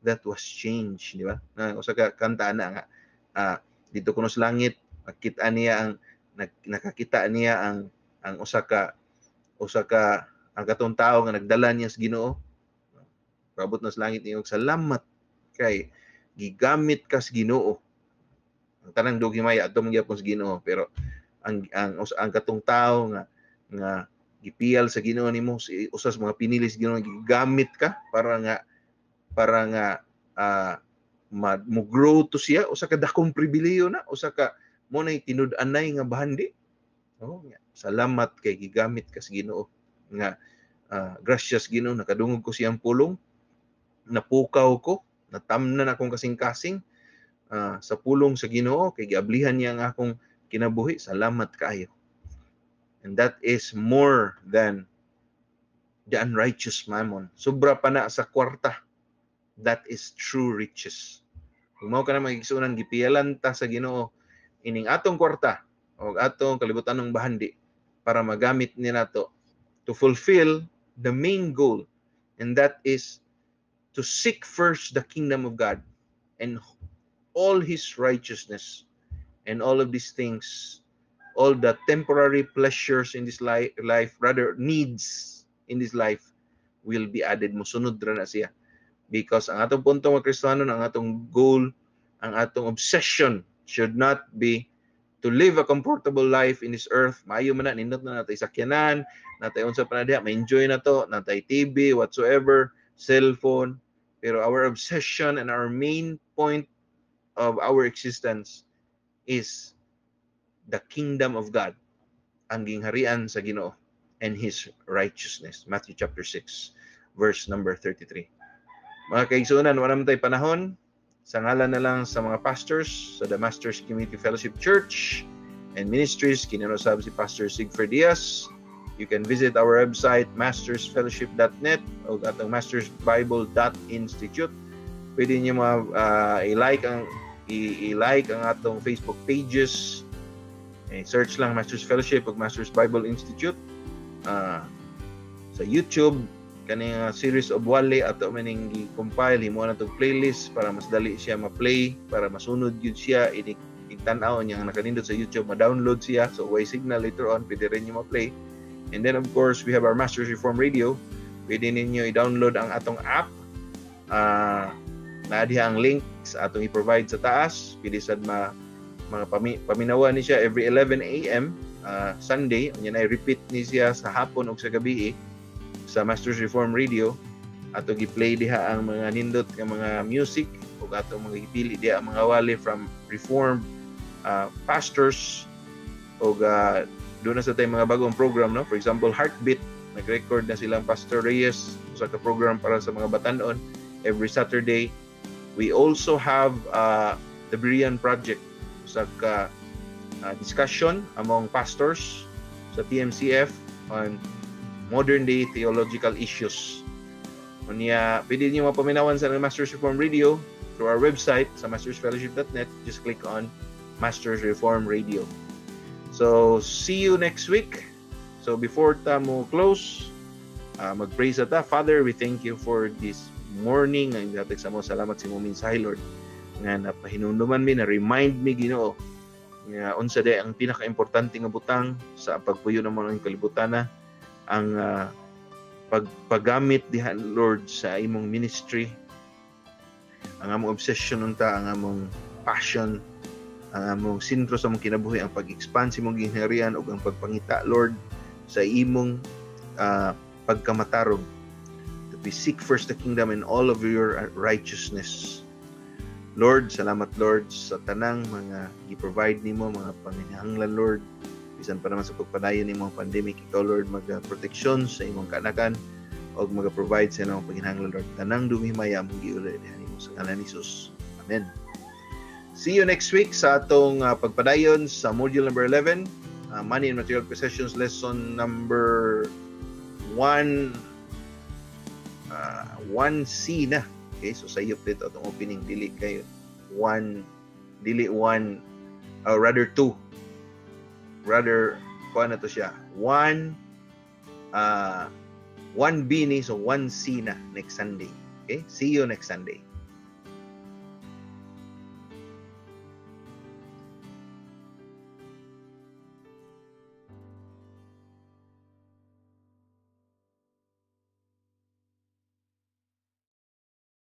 that was changed, di ba? Na usa ka kanta na nga dito kuno sa langit nakita niya ang nakakita niya ang usa ka ang katong tao nga nagdala niya sa Ginoo. Paabot na sa langit niyo salamat kay gigamit ka sa Ginoo. Ang tanang dugimay adto man gyapon sa Ginoo, pero ang katong tao nga gipiyal sa Ginoo nimo usas mga pinili sa Ginoo gigamit ka para nga mo grow to siya usa ka dakong pribilehiyo na usa ka mo nay tinud-anay nga bahandi. Salamat kay gigamit ka sa Ginoo nga gracious Ginoo nakadungog ko siyang pulong, napukaw ko, natamnan akong kasing-kasing sa pulong sa Ginoo kay giablihan niya ang akong kinabuhi. Salamat kaayo. And that is more than the unrighteous mammon. Sobra pa na sa kwarta. That is true riches. Kung mao ka na magigsunan gipiyalan ta sa Ginoo ining atong kwarta o atong kalibutan ng bahandi para magamit ni nato to fulfill the main goal, and that is to seek first the kingdom of God and all His righteousness, and all of these things, all the temporary pleasures in this life, rather needs in this life, will be added. Musunod ra na siya. Because ang atong punto mga Kristiyano, ang atong goal, ang atong obsession should not be to live a comfortable life in this earth. Maayo man na, nindot na natay sakyanan, natay unsa pa na diha, ma-enjoy na to, natay TV, whatsoever, cellphone. Pero our obsession and our main point of our existence is the kingdom of God, ang gingharian sa Ginoo and His righteousness. Matthew chapter 6, verse number 33. Mga kaigsunan, wala man tayo panahon. Sa ngalan na lang sa mga pastors sa The Masters Community Fellowship Church and Ministries, kinarosab si Pastor Sigfred Diaz. You can visit our website, mastersfellowship.net o atong mastersbible.institute. Pwede niyo i-like ang atong Facebook pages. Search lang Masters Fellowship o Masters Bible Institute. Sa YouTube, kaning series of Wale ato maning gi-compile himo na tong playlist para mas dali siya ma-play, para masunod gyud siya tan-aw niya nakanindot sa YouTube, ma-download siya, so way signal later on pwede rin niyo ma-play. And then of course we have our Masters Reform Radio. Pwede ninyo i-download ang atong app. Naa diha ang link sa atong i-provide sa taas. Pwede sad mga paminawan ni siya every 11 a.m. Sunday. Unya na repeat ni siya sa hapon ug sa gabi sa Masters Reform Radio. Ato gi-play diha ang mga nindot nga mga music ug ato mga gipili diha ang mga wali from Reformed pastors ug doon na sa tayo mga bagong program, no? For example, Heartbeat, nag-record na silang Pastor Reyes sa program para sa mga batanon every Saturday. We also have the Berean Project sa discussion among pastors sa TMCF on modern day theological issues. Unya, pwede niyo mapaminawan sa Masters Reform Radio through our website sa mastersfellowship.net. Just click on Masters Reform Radio. So, see you next week. So, before ta mo close, mag-pray sa ta. Father, we thank you for this morning. Ang dapat sa mo, salamat sa mong mensahe, Lord. Nga napahinumduman mi, na-remind mi, Ginoo, nga unsa day ang pinaka-importante nga butang sa pagpuyo ng mga kalibutan na ang paggamit diha, Lord, sa imong ministry, ang among obsession unta, ang among passion, ang among sentro sa mong kinabuhi, ang pag-expand sa imong gingharian ug ang pagpangita, Lord, sa imong pagkamatarog. That we seek first the kingdom and all of your righteousness. Lord, salamat, Lord, sa tanang mga i-provide nimo, mga panginahanglan, Lord. Bisan pa naman sa pagpadayon ng mga pandemic, ikaw, Lord, mag-protection sa imong kanakan o mag-provide sa imong panginahanglan, Lord. Tanang dumihimaya mong giulay mo sa ngalan ni Jesus. Amen. See you next week sa atong pagpadayon sa module number 11, Money and Material Possessions, lesson number 1C na. Okay, so sa iyo dito itong opening, dili 2, rather kuha na to siya 1 1B ni, so 1C na next Sunday. Okay? See you next Sunday.